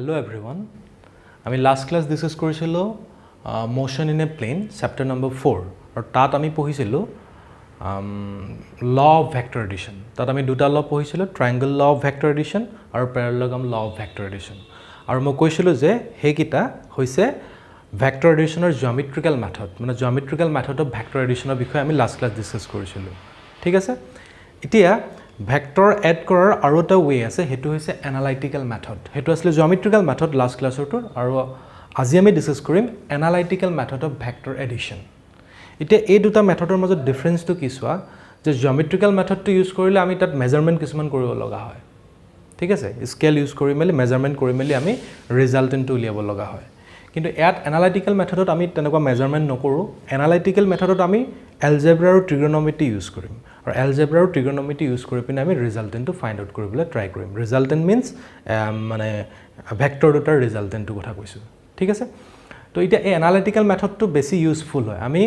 Hello everyone. আমি last class discuss কৰিছিলো motion in a plane chapter number 4 আৰু তাত আমি পঢ়িছিলো ল অফ ভেক্টৰ এডিশন তাত আমি দুটা ল পঢ়িছিলো ট্ৰায়াঙ্গল ল অফ ভেক্টৰ এডিশন আৰু প্যাৰালেলগ্ৰাম ল অফ ভেক্টৰ এডিশন আৰু মই কৈছিলো যে হেকিটা হৈছে ভেক্টৰ এডিশনৰ জিওমেট্ৰিক্যাল মেথড মানে জিওমেট্ৰিক্যাল মেথড অফ ভেক্টৰ এডিশনৰ বিষয়ে আমি লাস্ট ক্লাস ডিসকাস কৰিছিলো ঠিক আছে এতিয়া ভেক্টৰ এড কৰাৰ আৰু এটা ওয়ে আছে হেতু হৈছে এনালাইটিক্যাল মেথড হেতু আসলে জিওমেট্ৰিক্যাল মেথড লাস্ট ক্লাছৰটোৰ আৰু আজি আমি ডিসকাস কৰিম analytical method of vector edition এতিয়া এই দুটা মেথডৰ মাজত ডিফাৰেন্সটো কি সোৱা যে জিওমেট্ৰিক্যাল মেথডটো ইউজ কৰিলে আমি তাত মেজাৰমেন্ট কিছুমান কৰিব লগা হয় ঠিক আছে স্কেল ইউজ কৰি মেলি মেজাৰমেন্ট কৰি মেলি আমি ৰিজাল্টেন্টটো উলিয়াব লগা হয় কিন্তু ইয়াত এনালাইটিক্যাল মেথডত আমি তেনেকুৱা মেজাৰমেন্ট নকৰো এনালাইটিক্যাল মেথডত আমি এলজেব্ৰা আৰু ট্ৰিগোনমেট্ৰি ইউজ কৰিম আৰু এলজেব্ৰা আৰু ট্ৰিগোনমেট্ৰি ইউজ কৰি পিনে আমি ৰিজাল্টেন্টটো ফাইন্ড আউট কৰিবলৈ ট্ৰাই কৰিম ৰিজাল্টেন্ট মিন্স মানে ভেক্টৰ দুটাৰ ৰিজাল্টেন্টটো কথা কৈছো ঠিক আছে তো এটা এই এনালাইটিক্যাল মেথডটো বেছি ইউজফুল হয় আমি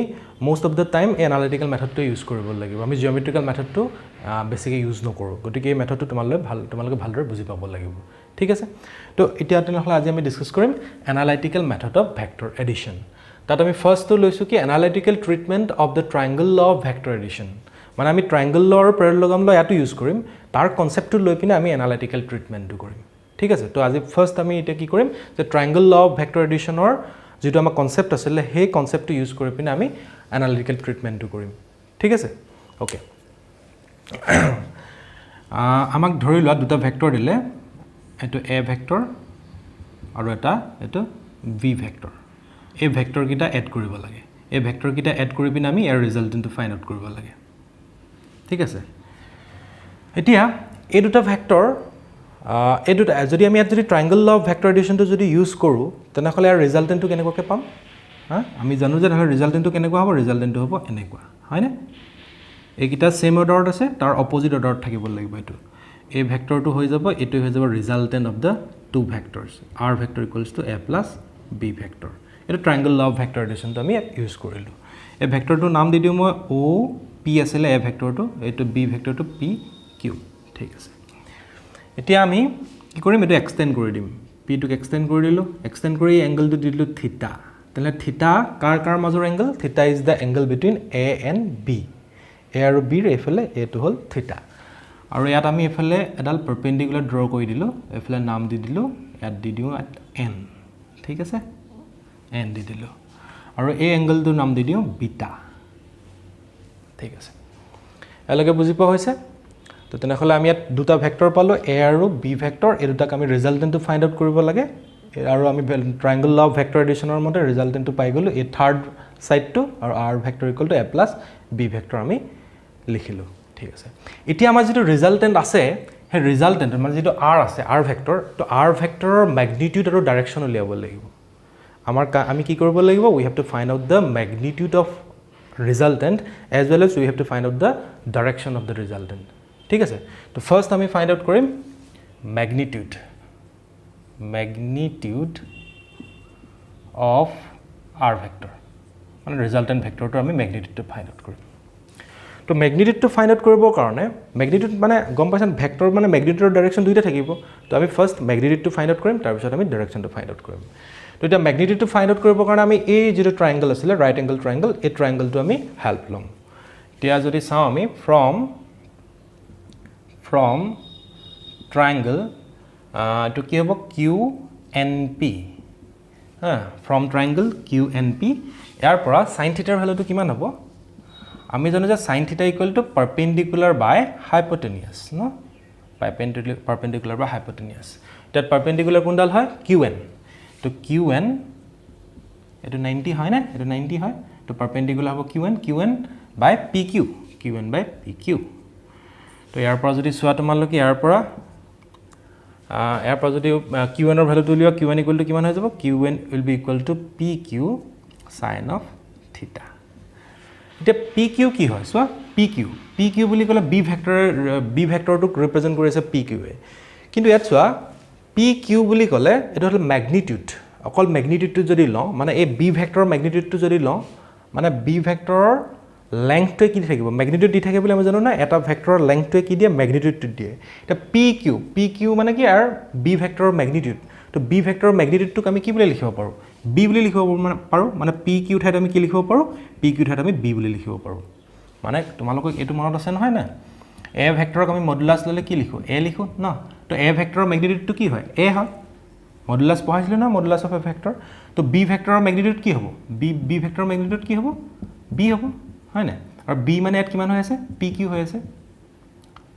মোস্ট অফ দ্য টাইম এই এনালাইটিক্যাল মেথডটো ইউজ কৰিব লাগিব আমি জিওমেট্ৰিক্যাল মেথডটো বেছিকৈ ইউজ নকৰো গতিকে এই মেথডটো তোমালোকে ভালদৰে বুজি পাব লাগিব ঠিক আছে তো এতিয়া তেনেহলে আজি আমি ডিসকাস কৰিম analytical method of vector addition তাত আমি ফাৰ্ষ্টটো লৈছো কি analytical treatment of the triangle law of vector edition মানে আমি ট্ৰায়াঙ্গল ল আৰু প্যাৰালেলগ্ৰাম ল ইয়াতো ইউজ কৰিম তাৰ কনসেপ্টটো লৈ পিনে আমি এনালাইটিক্যাল ট্ৰিটমেন্টটো কৰিম ঠিক আছে তো আজি ফাৰ্ষ্ট আমি এটা কি কৰিম যে ট্ৰায়াঙ্গল ল অফ ভেক্টৰ এডিশনৰ যেটো আমাৰ কনসেপ্ট আছিল সেই কনসেপ্টটো ইউজ কৰি পিনে আমি এনালিটিক্যাল ট্ৰিটমেন্টটো কৰিম ঠিক আছে ওকে আমাক ধৰি লোৱা দুটা ভেক্টৰ দিলে এটো a ভেক্টৰ আৰু এটো v ভেক্টৰ এই ভেক্টৰ কিটা এড কৰিব লাগে এই ভেক্টৰ কিটা এড কৰি পিনে আমি ইয়াৰ ৰিজাল্টেন্টটো ফাইন্ড আউট কৰিব লাগে ঠিক আছে এতিয়া এই দুটা ভেক্টৰ এই দুটা যদি আমি যদি ট্ৰায়াঙ্গল ল অফ ভেক্টৰ এডিশনটো যদি ইউজ কৰো তেনেহলে ইয়াৰ ৰিজাল্টেন্টটো কেনেকৈ পাম আমি জানো যে তাৰ ৰিজাল্টেন্টটো কেনেকৈ হ'ব ৰিজাল্টেন্টটো হ'ব এনেকুৱা হয়নে এইকিটা সেম অৰ্ডাৰত আছে তাৰ অপোজিট অৰ্ডাৰত থাকিব লাগিব এটো এই ভেক্টৰটো হৈ যাব এটো হৈ যাব resultant of the two vectors r vector equals to a plus b vector এটো ট্ৰায়াঙ্গল ল অফ ভেক্টৰ এডিশনটো আমি ইউজ কৰিলো এই ভেক্টৰটো নাম দি দিও মই o p আছিল a ভেক্টৰটো এটো b ভেক্টৰটো p q ঠিক আছে এতিয়া আমি কি কৰিম এটো এক্সটেন্ড কৰি দিম p টুক এক্সটেন্ড কৰি দিলো এক্সটেন্ড কৰি এংগলটো দিলো থিটা তেলে থিটা কাৰ মাজৰ এংগল থিটা is the angle between a and b a আৰু b ৰ এফালে এটো হল থিটা আৰু ইয়াত আমি এফালে এডাল পাৰপেন্ডিকুলাৰ ড্ৰ কৰি দিলো এফালে নাম দি দিলো ইয়াত দি দিও n ঠিক আছে n দি দিলো আৰু এই এংগলটোৰ নাম দি দিও বিটা ঠিক আছে এলকে বুজি পোৱা হৈছে তো তেনেহলে আমি ইয়াত দুটা ভেক্টৰ পালো a আৰু b ভেক্টৰ এই দুটাক আমি ৰিজাল্টেন্টটো ফাইন্ড আউট কৰিব লাগে আৰু আমি ট্ৰায়াঙ্গল ল অফ ভেক্টৰ এডিশনৰ মতে ৰিজাল্টেন্টটো পাই গলো এই থাৰ্ড সাইডটো আৰু r vector equal to a plus b vector আমি লিখিলো ঠিক আছে এতিয়া আমাৰ যেটো ৰিজাল্টেন্ট আছে হে ৰিজাল্টেন্ট মানে যেটো r আছে r ভেক্টৰ তো r ভেক্টৰৰ ম্যাগনিটিউড আৰু ডাইৰেকশন উলিয়াব লাগিব আমাৰ আমি কি কৰিব লাগিব we have to find out the magnitude of resultant as well as we have to find out the direction of the resultant ঠিক আছে তো ফার্স্ট আমি ফাইন্ড আউট কৰিম magnitude of r vector মানে ৰিজাল্টেন্ট ভেক্টৰটো আমি ম্যাগনিটিউডটো ফাইন্ড আউট কৰিম তো ম্যাগনিটিউডটো find out কৰিবৰ কাৰণে ম্যাগনিটিউড মানে গম পাইছেন ভেক্টৰ মানে ম্যাগনিটিউডৰ ডাইৰেকশন দুইটা থাকিব তো আমি ফাৰ্স্ট ম্যাগনিটিউডটো ফাইন্ড আউট কৰিম তাৰ পিছত আমি ডাইৰেকশনটো ফাইন্ড আউট কৰিম তো এটা ম্যাগনিটিউডটো ফাইন্ড আউট কৰিবৰ কাৰণে আমি এই যেটো ট্ৰায়াঙ্গল আছিল ৰাইট এংগল ট্ৰায়াঙ্গল এই ট্ৰায়াঙ্গলটো আমি হেল্প লম এতিয়া যদি চাও আমি from triangle to কি হ'ব QNP from triangle QNP ইয়াৰ পৰা sin θ ৰ ভ্যালুটো কিমান হ'ব আমি জানো যে sin θ = perpendicular by hypotenuse no perpendicular by hypotenuse that perpendicular কোনডাল হয় QN তো QN এটো 90 হয় না এটো 90 হয় তো perpendicular হ'ব QN by PQ QN by PQ তো ইয়াৰ পৰা যদি সোৱা তোমালোকে ইয়াৰ পৰা যদি qn ৰ ভ্যালুটো লিয়া qn ইকুৱেল টু কিমান হৈ যাব qn will be equal to pq sin of theta এটা pq কি হয় সোৱা pq বুলি কলে b ভেক্টৰটো ৰিপ্ৰেজেন্ট কৰি আছে pq এ কিন্তু ইয়াত সোৱা pq বুলি কলে এটা হল ম্যাগনিটিউড অকল ম্যাগনিটিউডটো যদি ল মানে এই b ভেক্টৰৰ ম্যাগনিটিউডটো যদি ল মানে b ভেক্টৰৰ লেংথটো কি থাকিব ম্যাগনিটিউড দি থাকে বলে আমি জানো না এটা ভেক্টৰৰ লেংথটো কি দিয়ে ম্যাগনিটিউডটো দিয়ে এটা pq মানে কি আৰ b ভেক্টৰৰ ম্যাগনিটিউড তো বি ভেক্টৰৰ মেগনিটিউডটোক আমি কি বুলি লিখিব পাৰোঁ বি বুলি লিখিব পাৰোঁ মানে পি কিউ ঠাইত আমি কি লিখিব পাৰোঁ পি কিউ ঠাইত আমি বি বুলি লিখিব পাৰোঁ মানে তোমালোকক এইটো মনত আছে নহয় না এ ভেক্টৰক আমি মডুলাছ ল'লে কি লিখোঁ এ লিখোঁ ন তো এ ভেক্টৰৰ মেগনিটিউডটো কি হয় এ হয় মডুলাছ পঢ়াইছিলোঁ ন মডুলাছ অফ এ ভেক্টৰ তো বি ভেক্টৰৰ মেগনিটিউড কি হ'ব বি ভেক্টৰৰ মেগনিটিউড কি হ'ব বি হ'ব হয় নাই আৰু বি মানে ইয়াত কিমান হৈ আছে পি কিউ হৈ আছে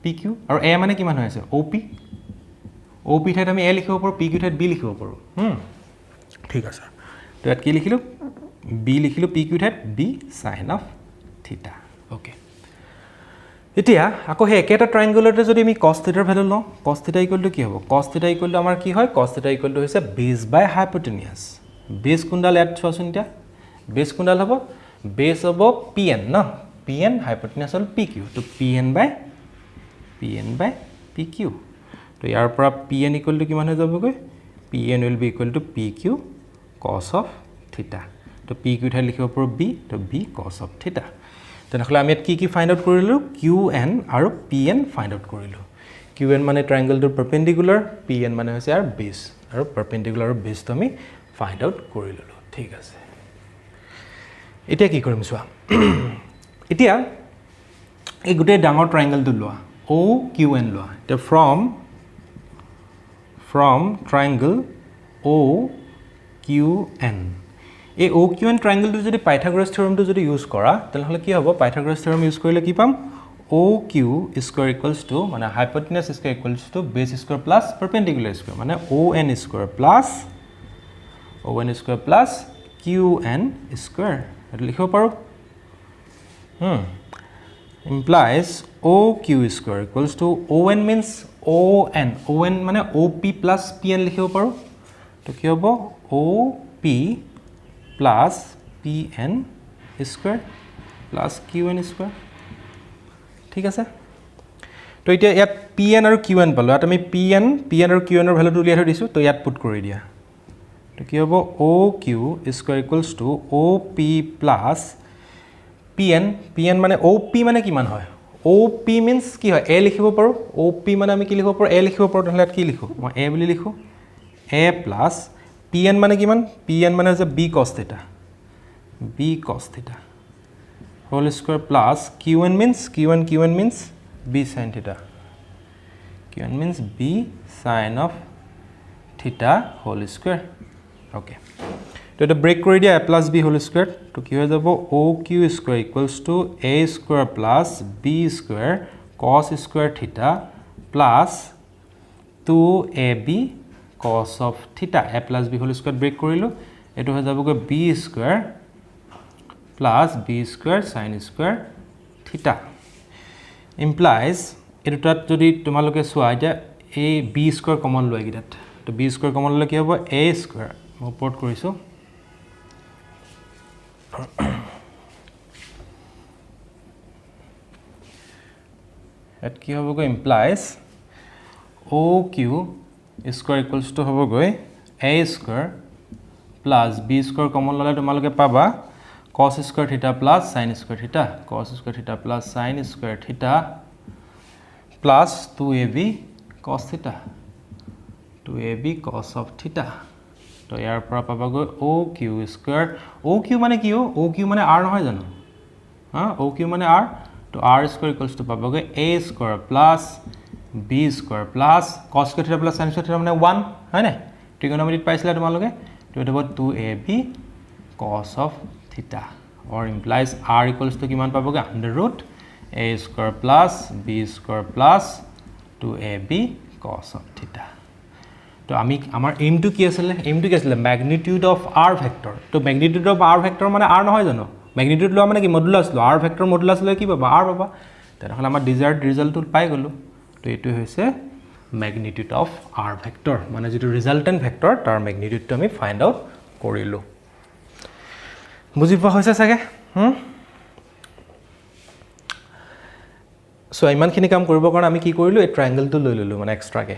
পি কিউ আৰু এ মানে কিমান হৈ আছে অ' পি ঠাইত আমি এ লিখিব পাৰোঁ পি কিউ ঠাইত বি লিখিব পাৰোঁ ঠিক আছে তো ইয়াত কি লিখিলোঁ বি লিখিলোঁ পি কিউ ঠাইত বি সাইন অফ থিটা অ'কে এতিয়া আকৌ সেই একেটা ট্ৰাইংগুলতে যদি আমি কস থিটাৰ ভ্যালু লওঁ কস থিটা ইকুৱেল টু কি হ'ব কস থিটা ইকুৱেল টু আমাৰ কি হয় কস থিটা ইকুৱেল টু হৈছে বেছ বাই হাইপোটেনিয়াছ বেছ কোনডাল ইয়াত চোৱাচোন এতিয়া বেছ কোনডাল হ'ব বেছ হ'ব পি এন ন পি এন হাইপোটেনিয়াছ হ'ল পি কিউ তো পি এন বাই পি কিউ তো ইয়াৰ পৰা পি এন ইকুৱেল টু কিমান হৈ যাবগৈ P N will be equal to P Q cos of theta তো পি কিউ ঠাইত লিখিব পাৰোঁ বি তো বি কস অফ থিটা তেনেহ'লে আমি ইয়াত কি ফাইণ্ড আউট কৰিলোঁ কিউ এন আৰু পি এন ফাইণ্ড আউট কৰিলোঁ কিউ এন মানে ট্ৰাইংগলটোৰ পাৰপেণ্ডিকুলাৰ পি এন মানে হৈছে ইয়াৰ বেছ আৰু পাৰপেণ্ডিকুলাৰ আৰু বেছটো আমি ফাইণ্ড আউট কৰি ল'লোঁ ঠিক আছে এতিয়া কি কৰিম চোৱা এতিয়া এই গোটেই ডাঙৰ ট্ৰাইংগলটো লোৱা অ' কিউ এন লোৱা এতিয়া from triangle O' Q N এই অ' কিউ এন ট্ৰাইংগলটো যদি পাইথাগোৰাছ থিয়ৰমটো যদি ইউজ কৰা তেনেহ'লে কি হ'ব পাইথাগোৰাছ থিয়ৰম ইউজ কৰিলে কি পাম O' Q square equals to মানে hypotenuse square equals to base square plus perpendicular square মানে O' N square plus Q N square এইটো লিখিব পাৰোঁ implies OQ square equals to ON means ON মানে OP plus PN লিখিব পাৰোঁ তো কি হ'ব OP plus PN square plus QN square ঠিক আছে তো এতিয়া ইয়াত PN আৰু QN পালোঁ ইয়াত আমি PN আৰু QN ৰ ভ্যালুটো উলিয়াই থৈ দিছোঁ তো ইয়াত পুট কৰি দিয়া তো কি হ'ব OQ square equals to OP plus PN মানে OP মানে কিমান হয় OP means কি হয় A লিখিব পাৰোঁ OP মানে আমি কি লিখিব পাৰোঁ A লিখিব পাৰোঁ তেনেহ'লে কি লিখোঁ মই A বুলি লিখোঁ A plus PN মানে কিমান PN মানে হৈছে B cos theta whole square plus QN means B sin theta QN means B sin of theta whole square okay তো এটা ব্ৰেক কৰি দিয়া a plus b whole square তো কি হৈ যাব OQ square equals to a square plus b square cos square theta plus 2ab cos of theta a plus b whole square break কৰিলোঁ এইটো হৈ যাবগৈ b square plus b square sin square theta implies এইটো তাত যদি তোমালোকে চোৱা এতিয়া a b square কমন লৈ গিটাত তো b square কমন লৈ কি হ'ব a square মই ওপৰত কৰিছোঁ at কি হ'বগৈ implies OQ square equals to হ'বগৈ a square plus b square common ল'লে তোমালোকে পাবা cos square theta plus sin square theta plus sin square theta plus 2ab cos theta 2ab cos of theta তো ইয়াৰ পৰা পাবাগৈ OQ square OQ মানে কি OQ মানে r নহয় জানো OQ মানে r তো r square equals to পাবাগৈ a square plus b square plus cos square theta plus sin square theta মানে 1 হয় না ট্ৰিগোনোমেট্ৰিত পাইছিলা তোমালোকে তো এটা হ'ব 2ab cos of theta or implies r equals to কিমান পাবাগৈ under root a square plus b square plus 2ab cos of theta তো আমি আমাৰ এইমটো কি আছিল ম্যাগনিটিউড অফ r ভেক্টৰ তো ম্যাগনিটিউড অফ r ভেক্টৰ মানে r নহয় জানো ম্যাগনিটিউড লোৱা মানে কি মডুলাছ লোৱা r ভেক্টৰ মডুলাছ লৈ কি পাবা r পাবা তেনেহ'লে আমাৰ ডিজায়াৰ্ড ৰিজাল্টটো পাই গ'লো তো এইটো হৈছে ম্যাগনিটিউড অফ r ভেক্টৰ মানে যেটো ৰিজাল্টেন্ট ভেক্টৰ তাৰ ম্যাগনিটিউডটো আমি ফাইন্ড আউট কৰিলো বুজি পোৱা হৈছে চাগে সো ইমানখিনি কাম কৰিবৰ কাৰণে আমি কি কৰিলো এই ট্ৰায়াঙ্গলটো লৈ ললো মানে এক্সট্ৰাকে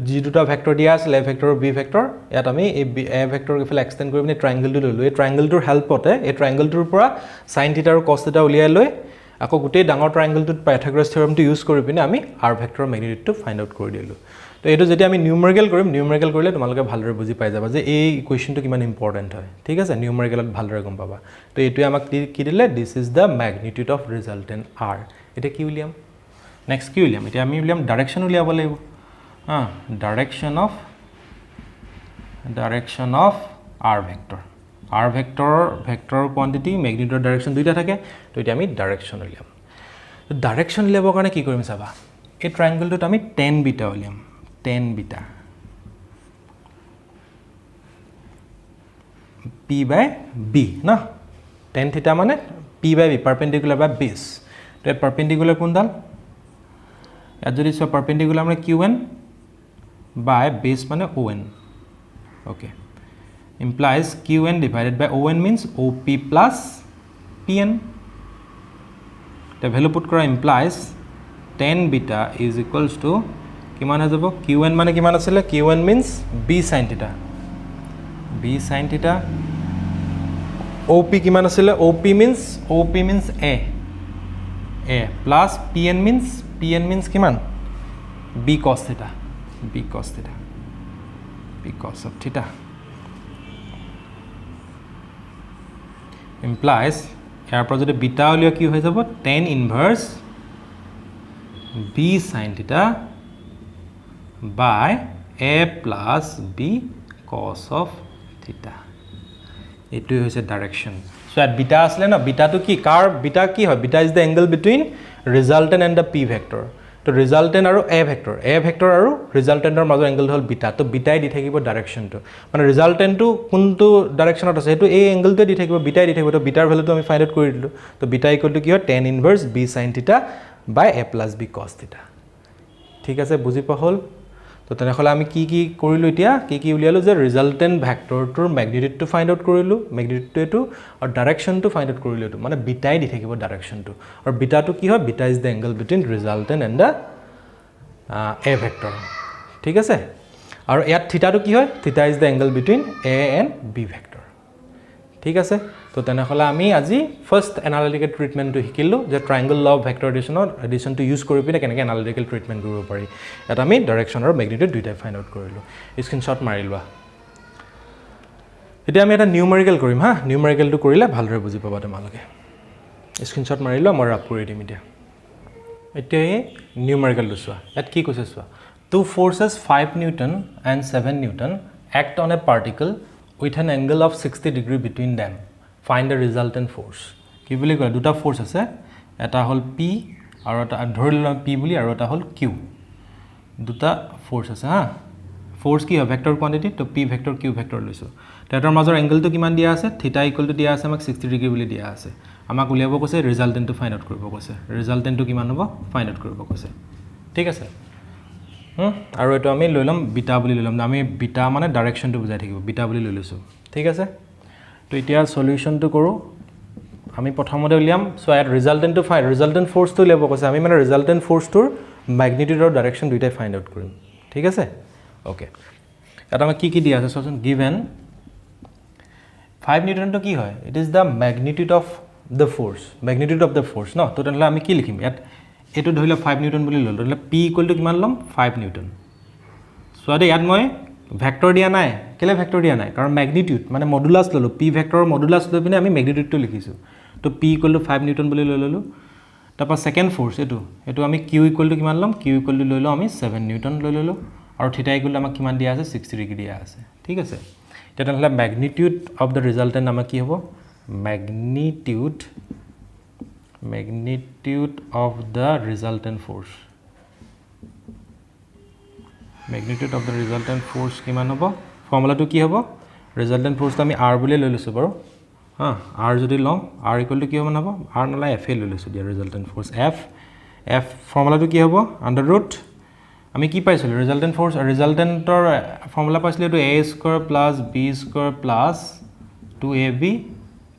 যি দুটা ভেক্টৰ দিয়া আছিল a ভেক্টৰ আৰু b ভেক্টৰ ইয়াত আমি এই a ভেক্টৰ ইফালে এক্সটেন্ড কৰি পিনে ট্ৰায়াঙ্গলটো লৈ ললো এই ট্ৰায়াঙ্গলটোৰ হেল্পতে এই ট্ৰায়াঙ্গলটোৰ পৰা sin θ আৰু cos θ উলিয়াই লৈ আকৌ গোটেই ডাঙৰ ট্ৰায়াঙ্গলটোত পাইথাগোৰাছ থিওৰেমটো ইউজ কৰি পিনে আমি r ভেক্টৰৰ ম্যাগনিটিউডটো ফাইন্ড আউট কৰি দিলো তো এইটো যেতিয়া আমি নিউমেৰিকেল কৰিম নিউমেৰিকেল কৰিলে তোমালোকে ভালদৰে বুজি পাই যাবা যে এই ইকুৱেশ্যনটো কিমান ইম্পৰ্টেণ্ট হয় ঠিক আছে নিউমেৰিকেলত ভালদৰে গম পাবা তো এইটোৱে আমাক কি দিলে this is the magnitude of resultant R এতিয়া কি উলিয়াম নেক্সট কি উলিয়াম এতিয়া আমি উলিয়াম ডাইৰেকশ্যন উলিয়াব লাগিব ডাইৰেকশ্যন অফ আৰ ভেক্টৰৰ কোৱান্টিটি মেগনিটিউডৰ ডাইৰেকশ্যন দুইটা থাকে তো এতিয়া আমি ডাইৰেকশ্যন উলিয়াম তো ডাইৰেকশ্যন উলিয়াবৰ কাৰণে কি কৰিম চাবা এই ট্ৰায়াংগলটোত আমি টেন বিটা উলিয়াম টেন বিটা পি বাই বি ন টেন থিটা মানে পি বাই বি পাৰ্পেণ্ডিকুলাৰ বাই বেছ তো ইয়াত পাৰ্পেণ্ডিকুলাৰ কোনডাল ইয়াত যদি চোৱা পাৰ্পেণ্ডিকুলাৰ মানে কিউ এন বাই বেছ মানে O' N okay implies qn divided by on means op plus pn the value put kora implies tan beta is equals to kiman ajabo qn mane kiman asile qn means b sin theta op kiman asile op means a plus pn means kiman b cos of theta implies ইয়াৰ পৰা যদি beta উলিয়া কি হৈ যাব tan inverse b sin theta by a plus b cos of theta এইটোই হৈছে direction so at beta আসলে না বিটাটো কি কাৰ বিটা কি হয় beta is the angle between resultant and the p vector তো ৰিজাল্টেণ্ট আৰু a ভেক্টৰ আৰু ৰিজাল্টেণ্টৰ মাজৰ এংগলটো হ'ল বিটা তো বিটাই দি থাকিব ডাইৰেকশ্যনটো মানে ৰিজাল্টেণ্টটো কোনটো ডাইৰেকশ্যনত আছে সেইটো এই এংগলটোৱে দি থাকিব বিটাই দি থাকিব তো বিটাৰ ভ্যালুটো আমি ফাইণ্ড আউট কৰি দিলোঁ তো বিটা ইকুৱেল টু কি হয় tan ইনভাৰ্স b sin theta by a plus b cos theta ঠিক আছে বুজি পোৱা হ'ল তো তেনেহ'লে আমি কি কৰিলোঁ এতিয়া কি উলিয়ালোঁ যে ৰিজাল্টেণ্ট ভেক্টৰটোৰ মেগনিটিউডটো ফাইণ্ড আউট কৰিলোঁ মেগনিটিউডটো এইটো আৰু ডাইৰেকশ্যনটো ফাইণ্ড আউট কৰিলোঁ এইটো মানে বিটাই দি থাকিব ডাইৰেকশ্যনটো আৰু বিটাটো কি হয় beta is the angle between resultant and the A vector ঠিক আছে আৰু ইয়াত থিটাটো কি হয় theta is the angle between A and B vector ঠিক আছে তো তেনেহ'লে আমি আজি ফাৰ্ষ্ট এনালিটিকেল ট্ৰিটমেণ্টটো শিকিলোঁ যে ট্ৰায়াংগল ল অফ ভেক্টৰ এডিশ্যনটো ইউজ কৰি পিনে কেনেকৈ এনালিটিকেল ট্ৰিটমেণ্ট কৰিব পাৰি ইয়াত আমি ডাইৰেকশ্যন আৰু মেগনিটিউড দুইটাই ফাইণ্ড আউট কৰিলোঁ স্ক্ৰীনশ্বট মাৰি লোৱা এতিয়া আমি এটা নিউমেৰিকেল কৰিম নিউমেৰিকেলটো কৰিলে ভালদৰে বুজি পাবা তোমালোকে স্ক্ৰীনশ্বট মাৰি লোৱা মই ৰাপ কৰি দিম এতিয়া এই নিউমেৰিকেলটো চোৱা ইয়াত কি কৈছে চোৱা two forces 5 Newton and 7 Newton act on a particle with an angle of 60 degree between them. Find the resultant force. কি বুলি কয় দুটা ফোর্স আছে এটা হল p আৰু এটা ধৰি লম p বুলি আৰু এটা হল q দুটা ফোৰ্স আছে ফোৰ্স কি হয় ভেক্টৰ কোয়ান্টিটি তো p ভেক্টৰ q ভেক্টৰ লৈছো তেতৰ মাজৰ এংগলটো কিমান দিয়া আছে থিটা ইকুৱেল টু দিয়া আছে আমাক 60 ডিগ্ৰী বুলি দিয়া আছে আমাক উলিয়াব কৈছে ৰিজাল্টেন্টটো ফাইণ্ড আউট কৰিব কৈছে ৰিজাল্টেন্টটো কিমান হ'ব ফাইণ্ড আউট কৰিব কৈছে ঠিক আছে আৰু এটো আমি লৈ লম বিটা বুলি লৈ লম আমি বিটা মানে ডাইৰেকশ্যনটো বুজাই থাকিব বিটা বুলি লৈ লৈছো ঠিক আছে তো এতিয়া সলিউশনটো কৰো আমি প্ৰথমতে উলিয়াম সো এট ৰিজাল্টেন্টটো ফাইণ্ড ৰিজাল্টেন্ট ফোৰ্সটো উলিয়াব কৈছে আমি মানে ৰিজাল্টেন্ট ফোৰ্সটোৰ ম্যাগনিটিউড আৰু ডাইৰেকশ্যন দুইটাই ফাইণ্ড আউট কৰিম ঠিক আছে ওকে এটা আমি কি দিয়া আছে সচোন গিভেন 5 নিউটন তো কি হয় it is the magnitude of the force ন তো তেনেহলে আমি কি লিখিম ইয়াত এটো ধৰিলে 5 নিউটন বুলি ললো তেনেহলে p ইকুৱেল টু কিমান লম 5 নিউটন সোৱাদে ইয়াত মই ভেক্টৰ দিয়া নাই কেলে ভেক্টৰ দিয়া নাই কাৰণ ম্যাগনিটিউড মানে মডুলাস ললো p ভেক্টৰৰ মডুলাস লৈ পিনে আমি ম্যাগনিটিউডটো লিখিছো তো p ইকুৱেল টু 5 নিউটন বুলি লৈ ললো তাৰপা সেকেন্ড ফোৰ্স এটো আমি q ইকুৱেল টু কিমান লম q ইকুৱেল টু লৈ লও আমি 7 নিউটন লৈ ললো আৰু থিটা ইকুৱেল টু আমাক কিমান দিয়া আছে 60 ডিগ্ৰী দিয়া আছে ঠিক আছে তেনেহলে ম্যাগনিটিউড অফ দ্য ৰিজাল্টেন্ট আমাৰ কি হ'ব magnitude of the resultant force magnitude of the resultant force কিমান হ'ব ফৰ্মুলাটো কি হ'ব resultant force আমি r বুলি লৈ লৈছো বাৰু r যদি লওঁ r ইকুৱেল টু কি হ'ব নাব r নলাই f লৈ লৈছো দিয়া resultant force f ফৰ্মুলাটো কি হ'ব আন্ডাৰ ৰুট আমি কি পাইছিলো resultant force resultantor ফৰ্মুলা পাইছিলো এটো a square plus b square plus 2ab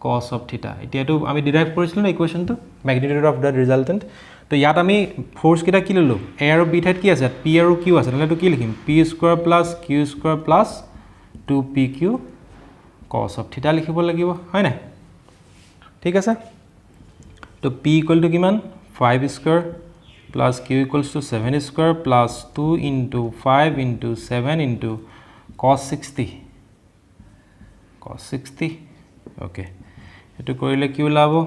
cos of theta এতিয়াটো আমি ডিৰাইভ কৰিছিলো না ইকুৱেশনটো magnitude of the resultant তো ইয়াত আমি ফোৰ্স কিটা কি ললো a আৰু b ঠাইত কি আছে p আৰু q আছে তাহলে তো কি লিখিম p square plus q square plus 2pq cos of theta লিখিব লাগিব হয় না ঠিক আছে তো p ইকুৱেল টু কিমান 5 square plus q equals to 7 square plus 2 into 5 into 7 into cos 60 okay etu korile q labo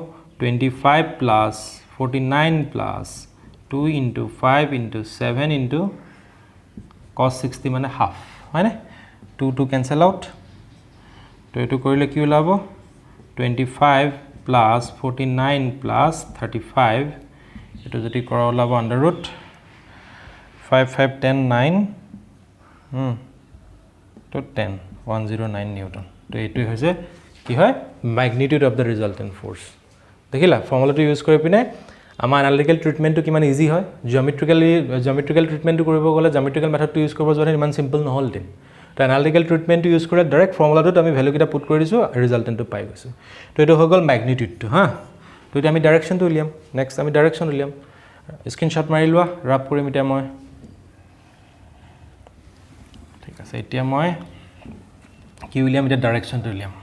25 plus 49 plus 2 into 5 into 7 into cos 60 mane half right 2 to cancel out to etu korile q labo 25 plus 49 plus 35 etu jodi kora labo under root 5 5 10 9 to 10 109 newton to etu hoise ki hoy magnitude of the resultant force dekhila formula to use kori pine ama analytical treatment to kiman easy hoy geometrical treatment to koribo gole geometrical method to use koribo jone iman simple no hol tin to analytical treatment to use kore direct formula to ami value kita put kori disu resultant to pai goisu to etu hogol magnitude to ha to eta ami direction to liam next ami direction liam screenshot mari lwa rap kori mita moi ঠিক আছে এতিয়া মই কি উলিয়াম এটা direction তো উলিয়াম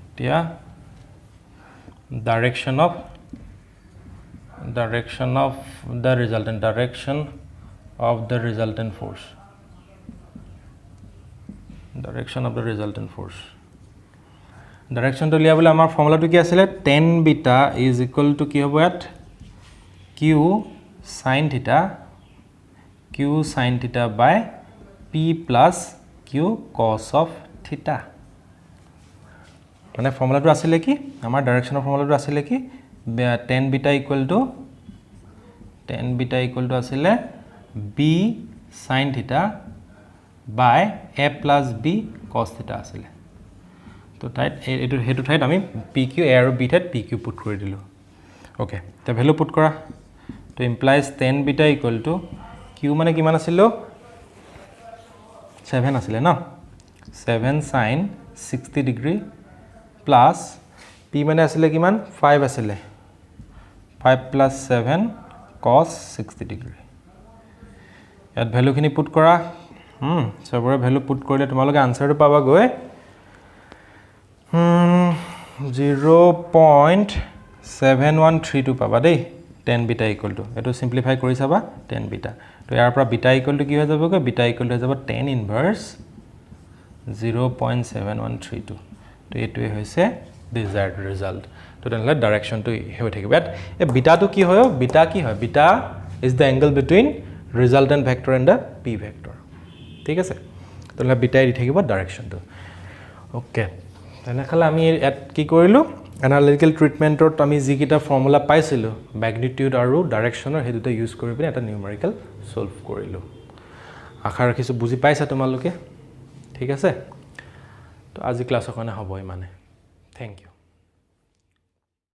এতিয়া direction of the resultant direction of the resultant force direction to liabole amar formula to ki asile tan beta is equal to ki hobo at q sin theta by p plus q cos of theta মানে formula তো আসলে কি আমার ডাইৰেকশনৰ formula তো আসলে কি tan beta equal to আসলে b sin theta by a plus b cos theta আসলে তো তাইট এটো হেতু ঠাইত আমি pq a আৰু b ঠাইত pq পুট কৰি দিলো ওকে তে ভ্যালু পুট কৰা তো implies tan beta equal to q মানে কিমান আছিল 7 আছিল না 7 sin 60 degree plus p মানে আসলে কিমান 5 আসলে 5 plus 7 cos 60 degree ইয়াত ভ্যালু খিনি পুট কৰা সবৰে ভ্যালু পুট কৰিলে তোমালোকে আনসাৰটো পাবা গৈ 0.7132 পাবা দেই tan beta equal to এটো সিম্পলিফাই কৰি চাবা tan beta তো ইয়াৰ পৰা beta equal to কি হৈ যাব গৈ beta equal to হৈ যাব tan inverse 0.7132 তো এটোই হৈছে desired result তো তেনেহলে ডাইৰেকশন তো হৈ থাকিব বাট এ বিটা তো কি হয় বিটা কি হয় beta is the angle between resultant vector and the p vector ঠিক আছে তেনেহলে বিটা দি থাকিব ডাইৰেকশন তো ওকে তেনেহলে আমি কি কৰিলো analytical treatmentত আমি যি কিটা ফৰ্মুলা পাইছিলো magnitude আৰু ডাইৰেকশনৰ হেতুতে ইউজ কৰি পিনে এটা নিউমেৰিকেল সলভ কৰিলো আশা ৰাখিছো বুজি পাইছা তোমালোকে ঠিক আছে তো আজি ক্লাছৰ কাৰণে হ'ব ইমানে থ্যাংক ইউ